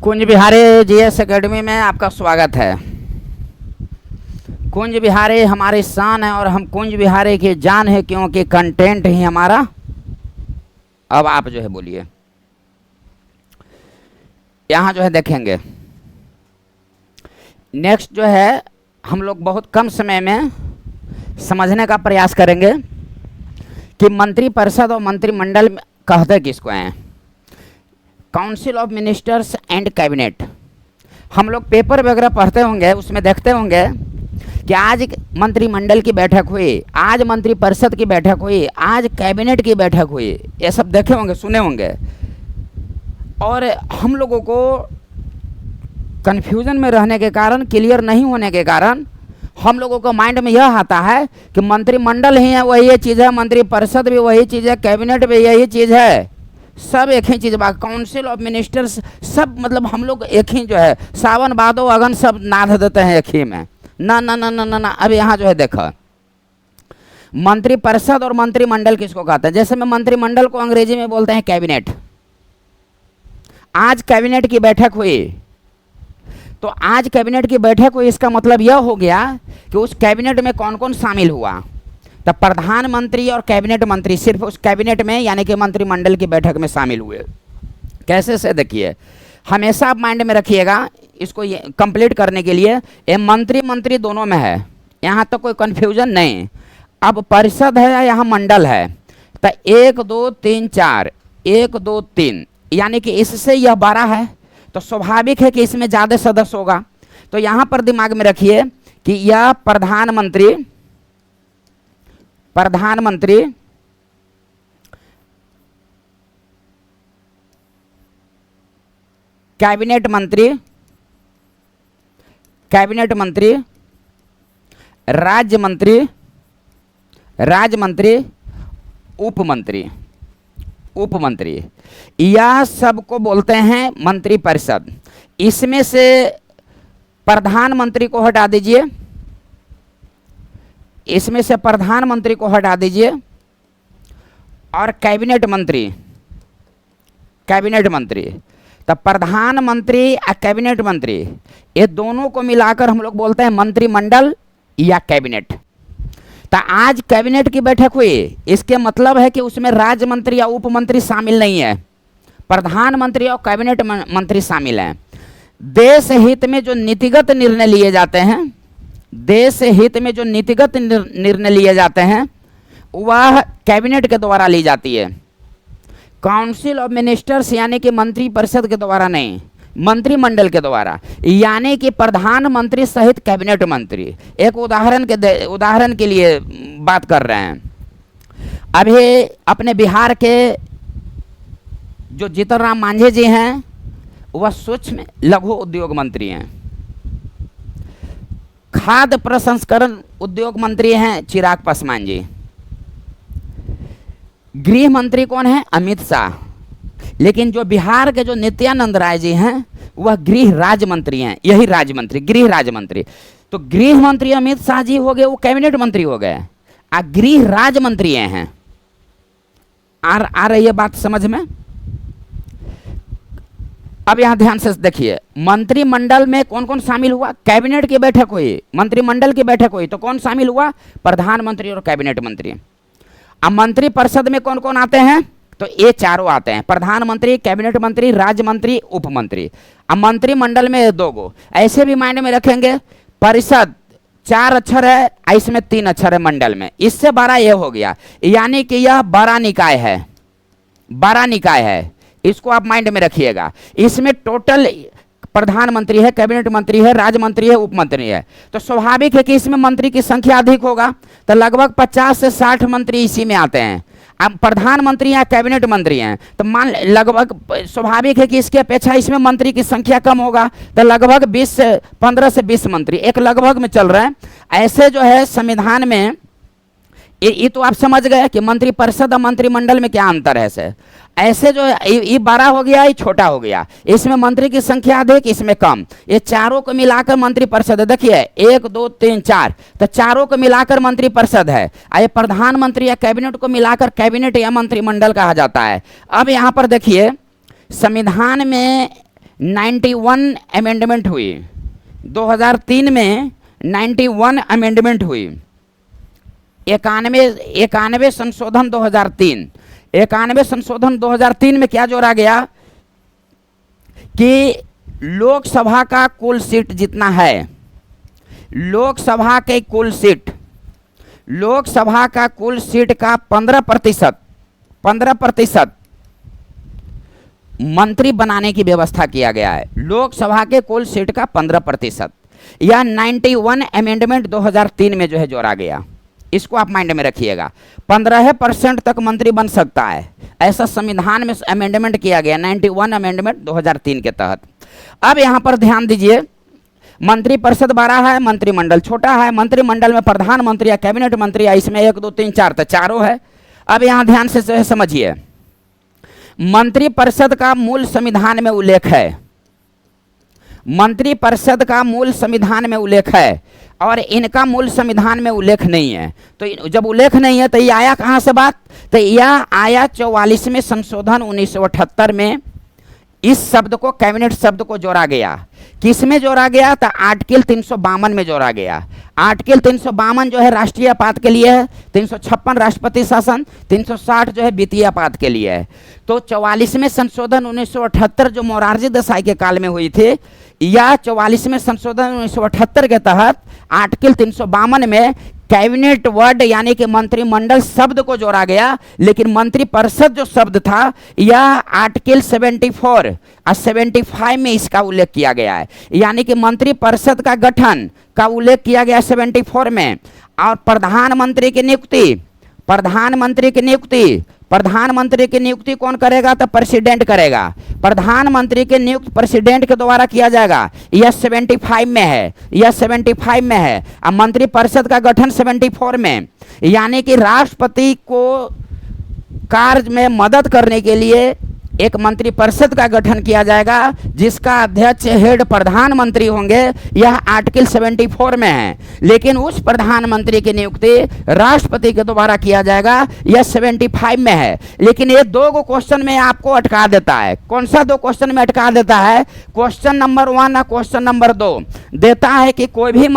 Kunj Bihari GS academy में आपका स्वागत है। कुंज बिहारी हमारी शान है और हम कुंज बिहारी की जान है, क्योंकि कंटेंट ही हमारा। अब आप जो है बोलिए, यहाँ जो है देखेंगे नेक्स्ट जो है हम लोग बहुत कम समय में समझने का प्रयास करेंगे कि मंत्रिपरिषद और मंत्रिमंडल कहते किसको हैं। Council of ministers and cabinet. हम लोग पेपर वगैरह पढ़ते होंगे, उसमें देखते होंगे कि आज मंत्रिमंडल की बैठक हुई, आज मंत्रिपरिषद की बैठक हुई, आज कैबिनेट की बैठक हुई। ये सब देखे होंगे, सुने होंगे। और हम लोगों को कन्फ्यूजन में रहने के कारण, क्लियर नहीं होने के कारण हम लोगों को माइंड में यह आता है कि मंत्रिमंडल ही है वही ये चीज़ है, मंत्रिपरिषद भी वही चीज़ है, कैबिनेट भी यही चीज़ है, सब एक ही चीज़ बा। काउंसिल ऑफ मिनिस्टर्स सब मतलब हम लोग एक ही जो है, सावन भादो अगन सब नाद देते हैं एक ही में। ना ना ना ना ना ना। अब यहाँ जो है देखो, मंत्रिपरिषद और मंत्रिमंडल किसको कहते हैं। जैसे में मंत्रिमंडल को अंग्रेजी में बोलते हैं कैबिनेट। आज कैबिनेट की बैठक हुई, तो आज कैबिनेट की बैठक हुई, इसका मतलब यह हो गया कि उस कैबिनेट में कौन कौन शामिल हुआ। तब प्रधानमंत्री और कैबिनेट मंत्री सिर्फ उस कैबिनेट में यानी कि मंत्रिमंडल की बैठक में शामिल हुए। कैसे से देखिए, हमेशा आप माइंड में रखिएगा इसको, ये कंप्लीट करने के लिए ये मंत्री दोनों में है, यहाँ तक तो कोई कन्फ्यूजन नहीं। अब परिषद है या यहाँ मंडल है, तो 1 2 3 4, 1 2 3 यानी कि इससे यह 12 है, तो स्वाभाविक है कि इसमें ज़्यादा सदस्य होगा। तो यहाँ पर दिमाग में रखिए कि यह प्रधानमंत्री, कैबिनेट मंत्री, राज्य मंत्री, उप मंत्री, यह सबको बोलते हैं मंत्रिपरिषद। इसमें से प्रधानमंत्री को हटा दीजिए, इसमें से प्रधानमंत्री को हटा दीजिए और कैबिनेट मंत्री, तब प्रधानमंत्री और कैबिनेट मंत्री ये दोनों को मिलाकर हम लोग बोलते हैं मंत्रिमंडल या कैबिनेट। तो आज कैबिनेट की बैठक हुई, इसके मतलब है कि उसमें राज्य मंत्री या उप मंत्री शामिल नहीं है, प्रधानमंत्री और कैबिनेट मंत्री शामिल हैं। देश हित में जो नीतिगत निर्णय लिए जाते हैं, वह कैबिनेट के द्वारा ली जाती है। काउंसिल ऑफ मिनिस्टर्स यानी कि मंत्रिपरिषद के द्वारा नहीं, मंत्रिमंडल के द्वारा, यानी कि प्रधानमंत्री सहित कैबिनेट मंत्री। एक उदाहरण के लिए बात कर रहे हैं। अभी अपने बिहार के जो जीतन राम मांझी जी हैं, वह सूक्ष्म लघु उद्योग मंत्री हैं। खाद्य प्रसंस्करण उद्योग मंत्री हैं चिराग पासवान जी। गृह मंत्री कौन है? अमित शाह। लेकिन जो बिहार के जो नित्यानंद राय जी हैं, वह गृह राज्य मंत्री हैं, यही राज्य मंत्री, गृह राज्य मंत्री। तो गृह मंत्री अमित शाह जी हो गए, वो कैबिनेट मंत्री हो गए, और गृह राज्य मंत्री हैं। आ रही है बात समझ में? अब यहां ध्यान से देखिए, मंत्रिमंडल में कौन कौन शामिल हुआ। कैबिनेट की बैठक हुई, मंत्रिमंडल की बैठक हुई, तो कौन शामिल हुआ? प्रधानमंत्री और कैबिनेट मंत्री। अब मंत्रिपरिषद में कौन कौन आते हैं? तो ये चारों आते हैं, प्रधानमंत्री, कैबिनेट मंत्री, राज्य मंत्री, उप मंत्री। अब मंत्रिमंडल में 2 गो, ऐसे भी मायने में रखेंगे। परिषद 4 अक्षर है, इसमें 3 अक्षर है मंडल में, इससे 12 ये हो गया, यानी कि यह बड़ा निकाय है। इसको आप माइंड में रखिएगा। इसमें टोटल प्रधानमंत्री है, कैबिनेट मंत्री है, राज्य मंत्री है, उप मंत्री है। तो स्वाभाविक है कि इसमें मंत्री की संख्या अधिक होगा, तो लगभग 50 से 60 मंत्री इसी में आते हैं। अब प्रधानमंत्री या कैबिनेट मंत्री हैं, तो मान लगभग स्वाभाविक है कि इसकी अपेक्षा इसमें मंत्री की संख्या कम होगा, तो लगभग 15 से 20 मंत्री, एक लगभग में चल रहा है। ऐसे जो है संविधान में ये तो आप समझ गए कि मंत्रिपरिषद और मंत्रिमंडल में क्या अंतर है। ऐसे जो ये बड़ा हो गया, ये छोटा हो गया, इसमें मंत्री की संख्या अधिक, इसमें कम। ये चारों को मिलाकर मंत्रिपरिषद है। देखिए 1 2 3 4, तो चारों को मिलाकर मंत्रिपरिषद है। ये प्रधानमंत्री या कैबिनेट को मिलाकर कैबिनेट या मंत्रिमंडल कहा जाता है। अब यहाँ पर देखिए, संविधान में 91 अमेंडमेंट हुई। 2003 में 91 अमेंडमेंट हुई। 91 संशोधन 2003। 91 संशोधन 2003 में क्या जोड़ा गया कि लोकसभा का कुल सीट जितना है, लोकसभा के कुल सीट, लोकसभा का कुल सीट का 15% मंत्री बनाने की व्यवस्था किया गया है। लोकसभा के कुल सीट का 15%, यह 91 अमेंडमेंट 2003 में जो है जोड़ा गया। इसको आप माइंड में रखिएगा। 15% तक मंत्री बन सकता है, ऐसा संविधान में अमेंडमेंट किया गया 91 अमेंडमेंट 2003 के तहत। अब यहाँ पर ध्यान दीजिए, मंत्रिपरिषद बड़ा है, मंत्रिमंडल छोटा है। मंत्रिमंडल में प्रधानमंत्री या कैबिनेट मंत्री या इसमें 1 2 3 4 तो चारों है। अब यहाँ ध्यान से समझिए, मंत्रिपरिषद का मूल संविधान में उल्लेख है, मंत्रिपरिषद का मूल संविधान में उल्लेख है और इनका मूल संविधान में उल्लेख नहीं है। तो जब उल्लेख नहीं है तो ये आया कहाँ से बात? तो यह आया 44वें संशोधन 1978 में। इस शब्द को, कैबिनेट शब्द को जोड़ा गया। किस में जोड़ा गया? तो आर्टिकल 352 में जोड़ा गया। आर्टिकल 352 जो है राष्ट्रीय आपात के लिए है, 356 राष्ट्रपति शासन, 360 जो है वित्तीय आपात के लिए है। तो 44वें संशोधन 1978 जो मोरारजी देसाई के काल में हुई थी, या 44वें संशोधन 1978 के तहत आर्टिकल 352 में कैबिनेट वर्ड यानी कि मंत्रिमंडल शब्द को जोड़ा गया, लेकिन मंत्रिपरिषद जो शब्द था यह आर्टिकल 74 और 75 में इसका उल्लेख किया गया है। यानी कि मंत्रिपरिषद का गठन का उल्लेख किया गया 74 में। और प्रधानमंत्री की नियुक्ति, प्रधानमंत्री की नियुक्ति कौन करेगा? तो प्रेसिडेंट करेगा। प्रधानमंत्री की नियुक्ति प्रेसिडेंट के द्वारा किया जाएगा, यह 75 में है, यह 75 में है। अब मंत्रिपरिषद का गठन 74 में, यानी कि राष्ट्रपति को कार्य में मदद करने के लिए एक मंत्रिपरिषद का गठन किया जाएगा, जिसका अध्यक्ष हेड प्रधानमंत्री होंगे। यह आर्टिकल 74 में है। लेकिन उस प्रधानमंत्री की नियुक्ति राष्ट्रपति के द्वारा किया जाएगा, यह 75 में है। लेकिन ये 2 क्वेश्चन में आपको अटका देता है। कौन सा 2 क्वेश्चन में अटका देता है? क्वेश्चन नंबर 1 और क्वेश्चन नंबर 2 देता है कि कोई भी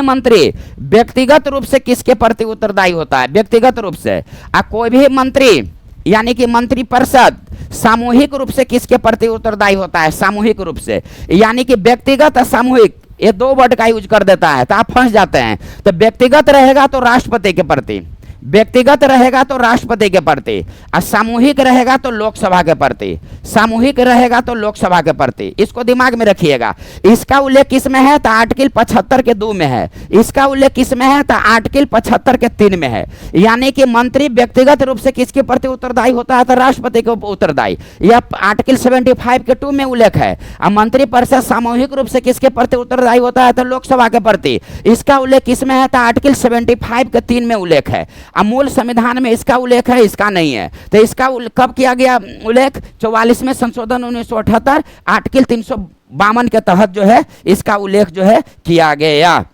मंत्री व्यक्तिगत रूप से किसके प्रति उत्तरदायी होता है? व्यक्तिगत रूप से। और कोई भी मंत्री यानी कि मंत्रिपरिषद सामूहिक रूप से किसके प्रति उत्तरदायी होता है? सामूहिक रूप से। यानी कि व्यक्तिगत और सामूहिक, ये 2 वर्ड का यूज कर देता है तो आप फंस जाते हैं। तो व्यक्तिगत रहेगा तो राष्ट्रपति के प्रति, व्यक्तिगत रहेगा तो राष्ट्रपति के प्रति, और सामूहिक रहेगा तो लोकसभा के प्रति, सामूहिक रहेगा तो लोकसभा के प्रति। इसको दिमाग में रखिएगा। इसका उल्लेख किस में है? तो आर्टिकल 75 के 2 में है। इसका उल्लेख किस में है? तो आर्टिकल 75 के 3 में है। यानी कि मंत्री व्यक्तिगत रूप से किसके प्रति उत्तरदायी होता है? तो राष्ट्रपति के उत्तरदायी, यह आर्टिकल 75 के 2 में उल्लेख है। और मंत्रिपरिषद सामूहिक रूप से किसके प्रति उत्तरदायी होता है? तो लोकसभा के प्रति। इसका उल्लेख किस में है? तो आर्टिकल 75 के 3 में उल्लेख है। मूल संविधान में इसका उल्लेख है, इसका नहीं है। तो इसका कब किया गया उल्लेख? 44वें संशोधन 1978 आर्टिकल 352 के तहत जो है इसका उल्लेख जो है किया गया।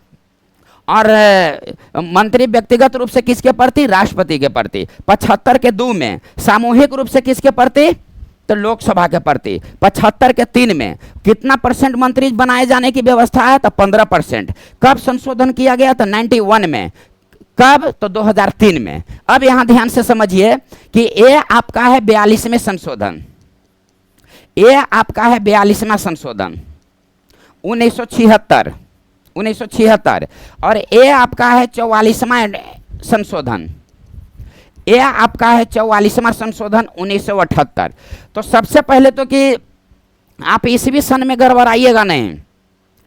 और मंत्री व्यक्तिगत रूप से किसके प्रति? राष्ट्रपति के प्रति। 75 के 2 में सामूहिक रूप से किसके प्रति? तो लोकसभा के प्रति। 75 के 3 में कितना % मंत्री बनाए जाने की व्यवस्था है? तो 15%। कब संशोधन किया गया? तो 91 में। कब? तो 2003 में। अब यहां ध्यान से समझिए कि ये आपका है 42वें संशोधन, ये आपका है 42वां संशोधन 1976, और ये आपका है 44वां संशोधन, ये आपका है 44वां संशोधन 1978। तो सबसे पहले तो कि आप ईस्वी सन में गड़बड़ाइएगा नहीं।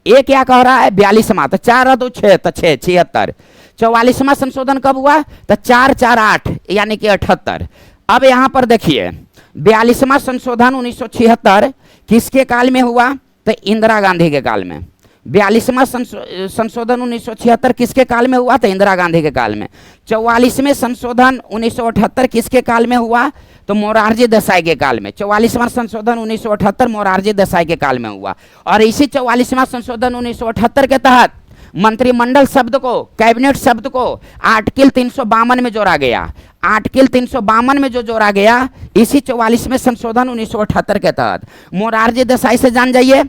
ये क्या कह रहा है? 42वां, तो 4 2 6 तो 6 76। 44वां संशोधन कब हुआ? तो 4 4 8 यानी कि 78। अब यहाँ पर देखिए 42वां संशोधन 1976 किसके काल में हुआ? तो इंदिरा गांधी के काल में। 42वां संशोधन 1976 किसके काल में हुआ? तो इंदिरा गांधी के काल में। 44वें संशोधन 1978 किसके काल में हुआ? तो मोरारजी देसाई के काल में। 44वां संशोधन 1978 मोरारजी देसाई के काल में हुआ। और इसी 44वां संशोधन 1978 के तहत मंत्रिमंडल शब्द को, कैबिनेट शब्द को आर्टिकल 352 में जोड़ा गया। आर्टिकल 352 में जो जोड़ा गया, इसी 44वें संशोधन 1978 के तहत। मोरारजी देसाई से जान जाइए,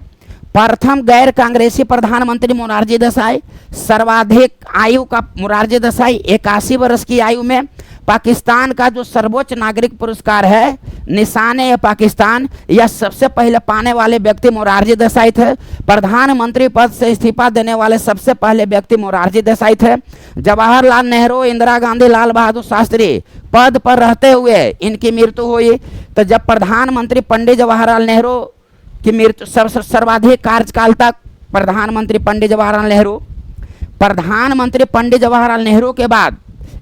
प्रथम गैर कांग्रेसी प्रधानमंत्री मोरारजी देसाई, सर्वाधिक आयु का मोरारजी देसाई 81 वर्ष की आयु में। पाकिस्तान का जो सर्वोच्च नागरिक पुरस्कार है निशान-ए पाकिस्तान, यह सबसे पहले पाने वाले व्यक्ति मोरारजी देसाई थे। प्रधानमंत्री पद से इस्तीफा देने वाले सबसे पहले व्यक्ति मोरारजी देसाई थे। जवाहरलाल नेहरू, इंदिरा गांधी, लाल बहादुर शास्त्री पद पर रहते हुए इनकी मृत्यु हुई। तो जब प्रधानमंत्री पंडित जवाहरलाल नेहरू की मृत्यु, सर्वाधिक कार्यकाल तक प्रधानमंत्री पंडित जवाहरलाल नेहरू, प्रधानमंत्री पंडित जवाहरलाल नेहरू के बाद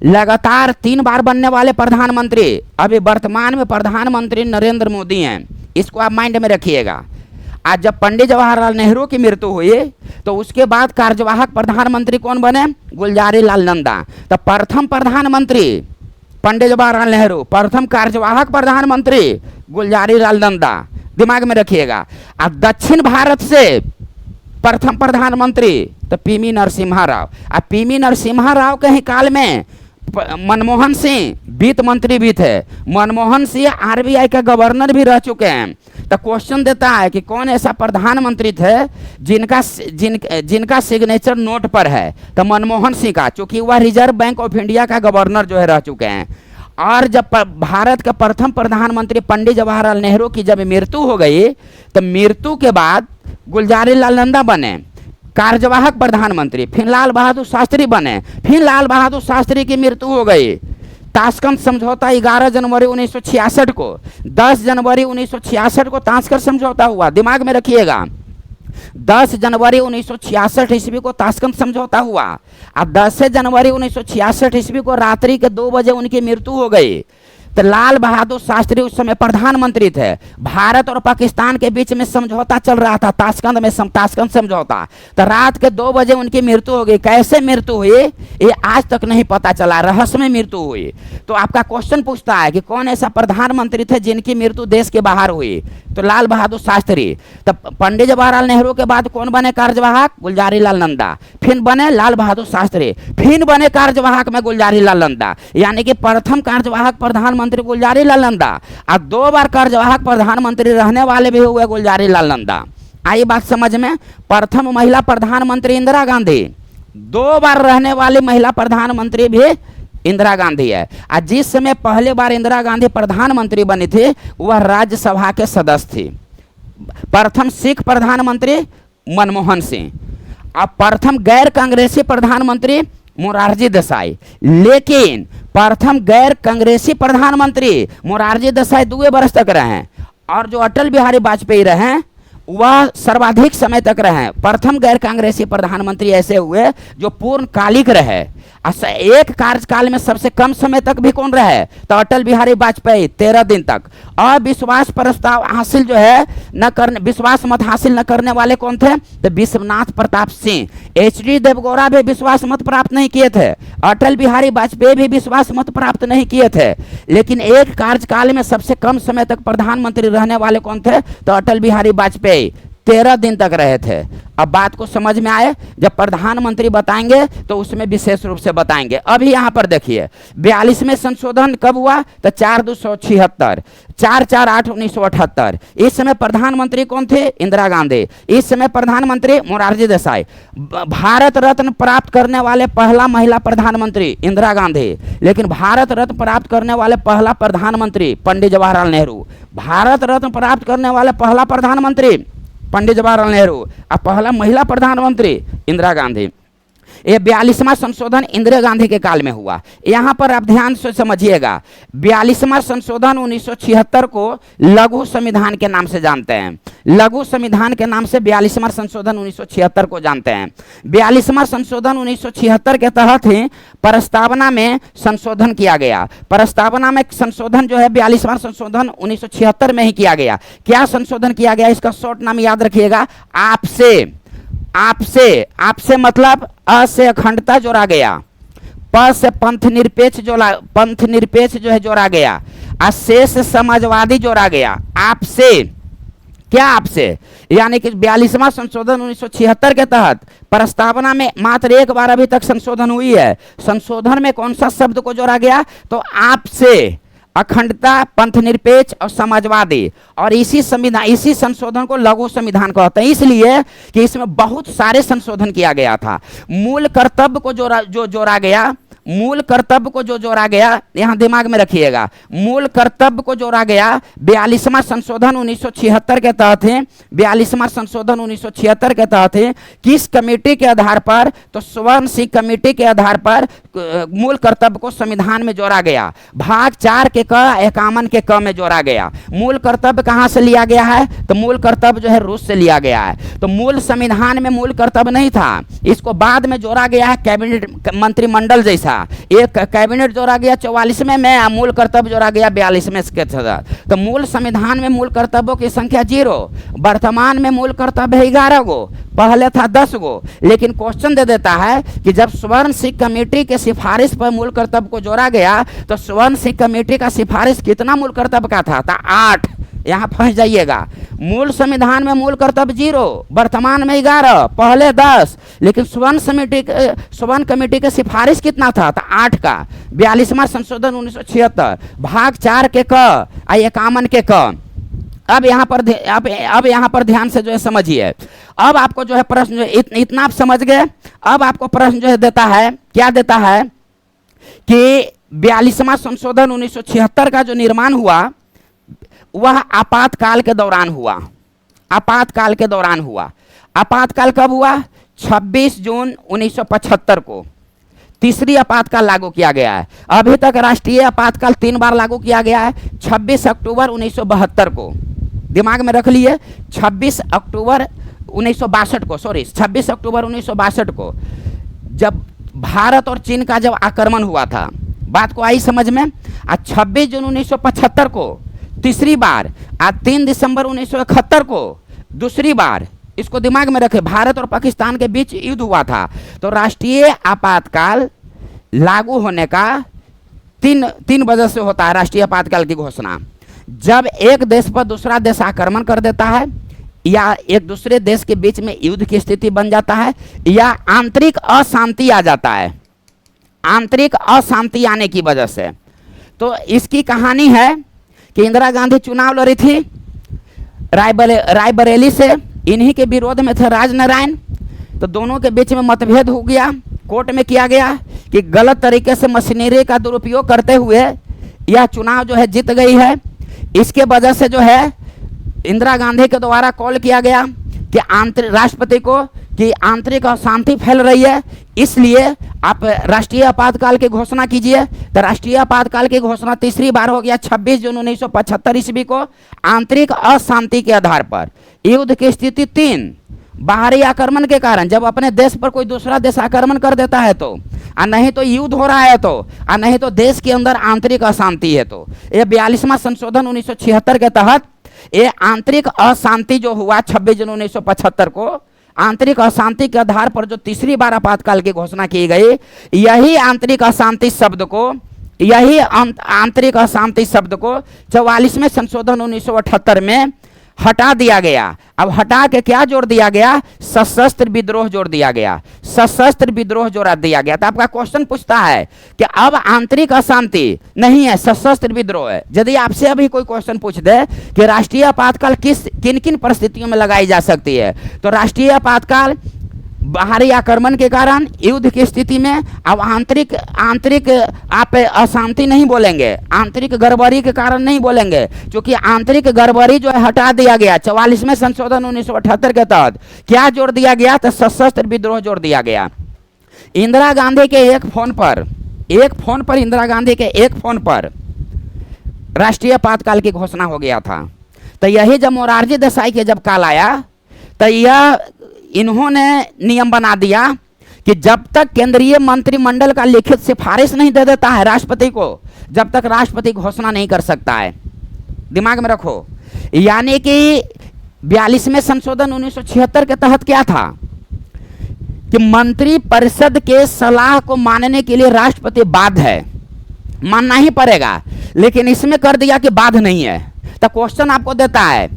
लगातार 3 बार बनने वाले प्रधानमंत्री अभी वर्तमान में प्रधानमंत्री नरेंद्र मोदी हैं। इसको आप माइंड में रखिएगा। आज जब पंडित जवाहरलाल नेहरू की मृत्यु हुई तो उसके बाद कार्यवाहक प्रधानमंत्री कौन बने? गुलजारी लाल नंदा। तो प्रथम प्रधानमंत्री पंडित जवाहरलाल नेहरू, प्रथम कार्यवाहक प्रधानमंत्री गुलजारी लाल नंदा, दिमाग में रखिएगा। अब दक्षिण भारत से प्रथम प्रधानमंत्री तो पीवी नरसिम्हा राव। अब पीवी नरसिम्हा राव के ही काल में मनमोहन सिंह वित्त मंत्री भी थे। मनमोहन सिंह आरबीआई के गवर्नर भी रह चुके हैं। तो क्वेश्चन देता है कि कौन ऐसा प्रधानमंत्री थे जिनका सिग्नेचर नोट पर है? तो मनमोहन सिंह का, चूंकि वह रिजर्व बैंक ऑफ इंडिया का गवर्नर जो है रह चुके हैं। और जब भारत के प्रथम प्रधानमंत्री पंडित जवाहरलाल नेहरू की जब मृत्यु हो गई तो मृत्यु के बाद गुलजारी लाल नंदा बने कार्यवाहक प्रधानमंत्री, फिर लाल बहादुर शास्त्री बने, फिर लाल बहादुर शास्त्री की मृत्यु हो गई। ताशकंद समझौता 11 जनवरी 1966 को, 10 जनवरी 1966 को ताशकंद समझौता हुआ, दिमाग में रखिएगा। 10 जनवरी 1966 ईस्वी को ताशकंद समझौता हुआ। अब 10 जनवरी 1966 ईस्वी को रात्रि के 2 बजे उनकी मृत्यु हो गई। तो लाल बहादुर शास्त्री उस समय प्रधानमंत्री थे। भारत और पाकिस्तान के बीच में समझौता चल रहा था, ताशकंद में ताशकंद समझौता। तो रात के 2 बजे उनकी मृत्यु हो गई। कैसे मृत्यु हुई ये आज तक नहीं पता चला, रहस्यमय मृत्यु हुई। तो आपका क्वेश्चन पूछता है कि कौन ऐसा प्रधानमंत्री थे जिनकी मृत्यु देश के बाहर हुई? तो लाल बहादुर शास्त्री। तो पंडित जवाहरलाल नेहरू के बाद कौन बने कार्यवाहक? गुलजारी लाल नंदा। फिर बने लाल बहादुर शास्त्री, फिर बने कार्यवाहक में गुलजारी लाल नंदा। यानी कि प्रथम कार्यवाहक प्रधानमंत्री गुलजारी लाल नंदा और 2 बार कार्यवाहक प्रधानमंत्री रहने वाले भी हुए गुलजारी लाल नंदा। आई बात समझ में? प्रथम महिला प्रधानमंत्री इंदिरा गांधी, 2 बार रहने वाली महिला प्रधानमंत्री भी इंदिरा गांधी है। और जिस समय पहले बार इंदिरा गांधी प्रधानमंत्री बनी थी वह राज्यसभा के सदस्य थी। प्रथम सिख प्रधानमंत्री मनमोहन सिंह, अब प्रथम गैर कांग्रेसी प्रधानमंत्री मोरारजी देसाई। लेकिन प्रथम गैर कांग्रेसी प्रधानमंत्री मोरारजी देसाई 2 वर्ष तक रहे और जो अटल बिहारी वाजपेयी रहे वह सर्वाधिक समय तक रहे। प्रथम गैर कांग्रेसी प्रधानमंत्री ऐसे हुए जो पूर्णकालिक रहे। एक कार्यकाल में सबसे कम समय तक भी कौन रहे? तो अटल बिहारी वाजपेयी 13 दिन तक। अविश्वास प्रस्ताव हासिल जो है न करने, विश्वास मत हासिल न करने वाले कौन थे? तो विश्वनाथ प्रताप सिंह। एचडी देवगौड़ा भी विश्वास मत प्राप्त नहीं किए थे। अटल बिहारी वाजपेयी भी विश्वास मत प्राप्त नहीं किए थे। लेकिन एक कार्यकाल में सबसे कम समय तक प्रधानमंत्री रहने वाले कौन थे? तो अटल बिहारी वाजपेयी 13 दिन तक रहे थे। अब बात को समझ में आए? जब प्रधानमंत्री बताएंगे तो उसमें विशेष रूप से बताएंगे। अभी यहाँ पर देखिए 42वें संशोधन कब हुआ? तो 4/276, 4/4/1978। इस समय प्रधानमंत्री कौन थे? इंदिरा गांधी। इस समय प्रधानमंत्री मोरारजी देसाई। भारत रत्न प्राप्त करने वाले पहला महिला प्रधानमंत्री इंदिरा गांधी। लेकिन भारत रत्न प्राप्त करने वाले पहला प्रधानमंत्री पंडित जवाहरलाल नेहरू। भारत रत्न प्राप्त करने वाले पहला प्रधानमंत्री पंडित जवाहरलाल नेहरू और पहला महिला प्रधानमंत्री इंदिरा गांधी। ये 42वां संशोधन इंदिरा गांधी के काल में हुआ। यहाँ पर आप ध्यान से समझिएगा। 42वां संशोधन 1976 को लघु संविधान के नाम से जानते हैं। लघु संविधान के नाम से 42वां संशोधन 1976 को जानते हैं। 42वां संशोधन 1976 के तहत ही प्रस्तावना में संशोधन किया गया। प्रस्तावना में संशोधन जो है 42वां संशोधन 1976 में ही किया गया। क्या संशोधन किया गया? इसका शॉर्ट नाम याद रखिएगा, आपसे। आपसे, आपसे मतलब अ से अखंडता जोड़ा गया, प से पंथ निरपेक्ष जो है जोड़ा गया, और से समाजवादी जोड़ा गया। आपसे क्या आपसे? यानी कि 42वां संशोधन 1976 के तहत प्रस्तावना में मात्र एक बार अभी तक संशोधन हुई है। संशोधन में कौन सा शब्द को जोड़ा गया? तो आपसे, अखंडता, पंथ निरपेक्ष और समाजवादी। और इसी संशोधन को लघु संविधान कहते हैं, इसलिए कि इसमें बहुत सारे संशोधन किया गया था। मूल कर्तव्य को जोड़ा गया, मूल कर्तव्य को जो जोड़ा गया, यहां दिमाग में रखिएगा, मूल कर्तव्य को जोड़ा गया 42वां संशोधन 1976 के तहत है। 42वां संशोधन 1976 के तहत है। किस कमेटी के आधार पर? तो स्वर्ण सिंह कमेटी के आधार पर मूल कर्तव्य को संविधान में जोड़ा गया। भाग 4 के क 51 के क में जोड़ा गया। मूल कर्तव्य कहां से लिया गया है? तो मूल कर्तव्य जो है रूस से लिया गया है। तो मूल संविधान में मूल कर्तव्य नहीं था, इसको बाद में जोड़ा गया है कैबिनेट मंत्रिमंडल जैसा। एक कैबिनेट जोड़ा गया 44वें में, मूल कर्तव्य जोड़ा गया 42वें के तहत। तो मूल संविधान में मूल कर्तव्यों की संख्या 0, वर्तमान में मूल कर्तव्य है 11 गो, पहले था 10 गो। लेकिन क्वेश्चन दे देता है कि जब स्वर्ण सिंह कमेटी के सिफारिश पर मूल कर्तव्य को जोड़ा गया तो स्वर्ण सिंह कमेटी का सिफारिश कितना मूल कर्तव्य का था? 8। यहां फंस जाइएगा। मूल संविधान में मूल कर्तव्य 0, वर्तमान में 11, पहले 10, लेकिन स्वर्ण कमेटी के सिफारिश कितना था? 8 का। 42वां संशोधन 1976 भाग 4 के क 51 के क। अब यहाँ पर ध्यान से जो है समझिए। अब आपको जो है प्रश्न जो इतना आप समझ गए। अब आपको प्रश्न जो है देता है, क्या देता है कि 42वां संशोधन 1976 का जो निर्माण हुआ वह आपातकाल के दौरान हुआ। आपातकाल के दौरान हुआ। आपातकाल कब हुआ? 26 जून 1975 को तीसरी आपातकाल लागू किया गया है। अभी तक राष्ट्रीय आपातकाल 3 बार लागू किया गया है। 26 अक्टूबर 1972 को, दिमाग में रख लिए, 26 अक्टूबर 1962 को, 26 अक्टूबर 1962 को जब भारत और चीन का जब आक्रमण हुआ था, बात को आई समझ में। 26 जून 1975 को तीसरी बार, 3 दिसंबर 1971 को दूसरी बार। इसको दिमाग में रखे, भारत और पाकिस्तान के बीच युद्ध हुआ था। तो राष्ट्रीय आपातकाल लागू होने का तीन वजह से होता है राष्ट्रीय आपातकाल की घोषणा। जब एक देश पर दूसरा देश आक्रमण कर देता है, या एक दूसरे देश के बीच में युद्ध की स्थिति बन जाता है, या आंतरिक अशांति आ जाता है। आंतरिक अशांति आने की वजह से। तो इसकी कहानी है कि इंदिरा गांधी चुनाव लड़ी थी रायबरेली से, इन्हीं के विरोध में थे राजनारायण। तो दोनों के बीच में मतभेद हो गया। कोर्ट में किया गया कि गलत तरीके से मशीनरी का दुरुपयोग करते हुए यह चुनाव जो है जीत गई है। इसके वजह से जो है इंदिरा गांधी के द्वारा कॉल किया गया कि राष्ट्रपति को कि आंतरिक अशांति फैल रही है, इसलिए आप राष्ट्रीय आपातकाल की घोषणा कीजिए। तो राष्ट्रीय आपातकाल की घोषणा तीसरी बार हो गया 26 जून 1975 ईस्वी को। आंतरिक अशांति के आधार पर युद्ध की स्थिति 3, बाहरी आक्रमण के कारण, जब अपने देश पर कोई दूसरा देश आक्रमण कर देता है तो, और नहीं तो युद्ध हो रहा है तो, और नहीं तो देश के अंदर आंतरिक अशांति है तो। ये 42वां संशोधन 1976 के तहत ये आंतरिक अशांति जो हुआ 26 जून 1975 को, आंतरिक अशांति के आधार पर जो तीसरी बार आपातकाल की घोषणा की गई, यही आंतरिक अशांति शब्द को, यही आंतरिक अशांति शब्द को 44वें संशोधन 1978 में हटा दिया गया। अब हटा के क्या जोड़ दिया गया? सशस्त्र विद्रोह जोड़ दिया गया। सशस्त्र विद्रोह जोड़ दिया गया। तो आपका क्वेश्चन पूछता है कि अब आंतरिक अशांति नहीं है, सशस्त्र विद्रोह है। यदि आपसे अभी कोई क्वेश्चन पूछ दे कि राष्ट्रीय आपातकाल किन किन परिस्थितियों में लगाई जा सकती है, तो राष्ट्रीय आपातकाल बाहरी आक्रमण के कारण, युद्ध की स्थिति में। अब आंतरिक आप अशांति नहीं बोलेंगे, आंतरिक गड़बड़ी के कारण नहीं बोलेंगे, क्योंकि आंतरिक गड़बड़ी जो है हटा दिया गया 44वें संशोधन 1978 के तहत। क्या जोड़ दिया गया? तो सशस्त्र विद्रोह जोड़ दिया गया। इंदिरा गांधी के एक फोन पर इंदिरा गांधी के एक फोन पर राष्ट्रीय आपातकाल की घोषणा हो गया था। तो यही जब मोरारजी देसाई के जब काल आया तो यह इन्होंने नियम बना दिया कि जब तक केंद्रीय मंत्रिमंडल का लिखित सिफारिश नहीं दे देता है राष्ट्रपति को, जब तक राष्ट्रपति घोषणा नहीं कर सकता है। दिमाग में रखो, यानी कि 42वें संशोधन 1976 के तहत क्या था कि मंत्री परिषद के सलाह को मानने के लिए राष्ट्रपति बाध्य है, मानना ही पड़ेगा। लेकिन इसमें कर दिया कि बाध्य नहीं है। तो क्वेश्चन आपको देता है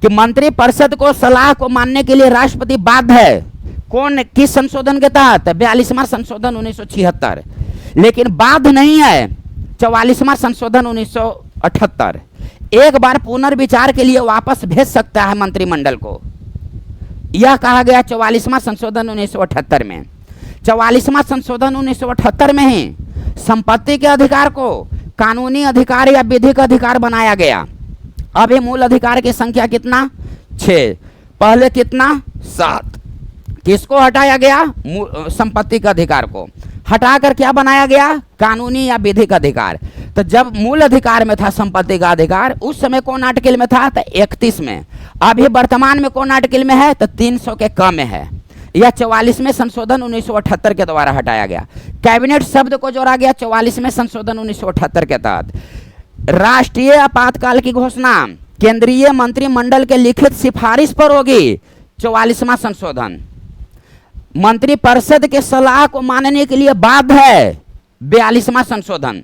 कि मंत्रिपरिषद को सलाह को मानने के लिए राष्ट्रपति बाध्य है। कौन, किस संशोधन के तहत? 42वां संशोधन 1976। लेकिन बाध्य नहीं है 44वां संशोधन 1978। एक बार पुनर्विचार के लिए वापस भेज सकता है मंत्रिमंडल को, यह कहा गया 44वां संशोधन 1978 में। 44वां संशोधन 1978 में ही संपत्ति के अधिकार को कानूनी अधिकार या विधिक अधिकार बनाया गया। अभी मूल अधिकार की संख्या कितना? 6, पहले कितना? 7। किसको हटाया गया? संपत्ति के अधिकार को हटाकर क्या बनाया गया? कानूनी या विधिक अधिकार। तो जब मूल अधिकार में था संपत्ति का अधिकार, उस समय कौन आर्टिकल में था? तो 31 में। अभी वर्तमान में कौन आर्टिकल में है? तो 300 के कम में है। यह 44वें संशोधन 1978 के द्वारा हटाया गया। कैबिनेट शब्द को जोड़ा गया 44वें संशोधन 1978 के तहत। राष्ट्रीय आपातकाल की घोषणा केंद्रीय मंत्रिमंडल के लिखित सिफारिश पर होगी। 44वां संशोधन मंत्रिपरिषद के सलाह को मानने के लिए बाध्य है। 42वां संशोधन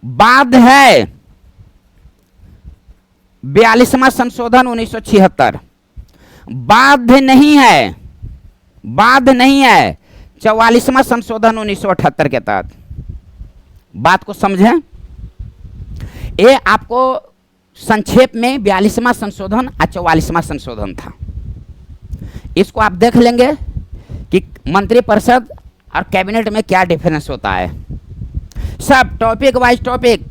बाध्य है। 42वां संशोधन 1976 बाध्य नहीं है, बाध्य नहीं है 44वां संशोधन 1978 के तहत। बात को समझें। ये आपको संक्षेप में 42वां संशोधन और 44वां संशोधन था। इसको आप देख लेंगे कि मंत्रिपरिषद और कैबिनेट में क्या डिफरेंस होता है। सब टॉपिक वाइज टॉपिक,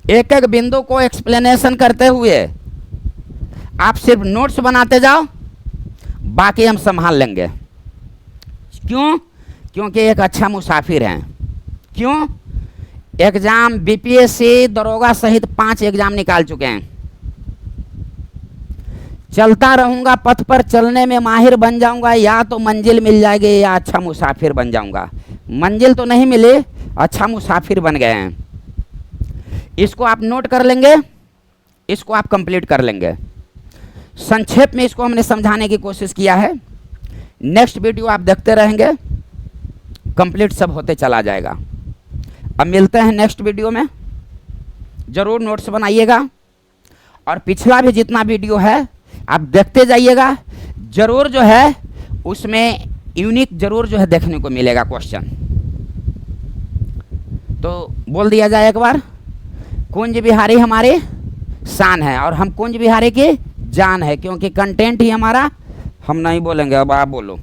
एक एक बिंदु को एक्सप्लेनेशन करते हुए आप सिर्फ नोट्स बनाते जाओ, बाकी हम संभाल लेंगे। क्यों? क्योंकि एक अच्छा मुसाफिर हैं। क्यों? एग्जाम बीपीएससी दरोगा सहित 5 एग्जाम निकाल चुके हैं। चलता रहूंगा पथ पर, चलने में माहिर बन जाऊंगा, या तो मंजिल मिल जाएगी या अच्छा मुसाफिर बन जाऊंगा। मंजिल तो नहीं मिली, अच्छा मुसाफिर बन गए हैं। इसको आप नोट कर लेंगे, इसको आप कंप्लीट कर लेंगे। संक्षेप में इसको हमने समझाने की कोशिश किया है। नेक्स्ट वीडियो आप देखते रहेंगे, कंप्लीट सब होते चला जाएगा। अब मिलते हैं नेक्स्ट वीडियो में। जरूर नोट्स बनाइएगा और पिछला भी जितना वीडियो है आप देखते जाइएगा। जरूर जो है उसमें यूनिक जरूर जो है देखने को मिलेगा क्वेश्चन। तो बोल दिया जाए एक बार, कुंज बिहारी हमारी शान है और हम कुंज बिहारी की जान है, क्योंकि कंटेंट ही हमारा। हम नहीं बोलेंगे, अब आप बोलो।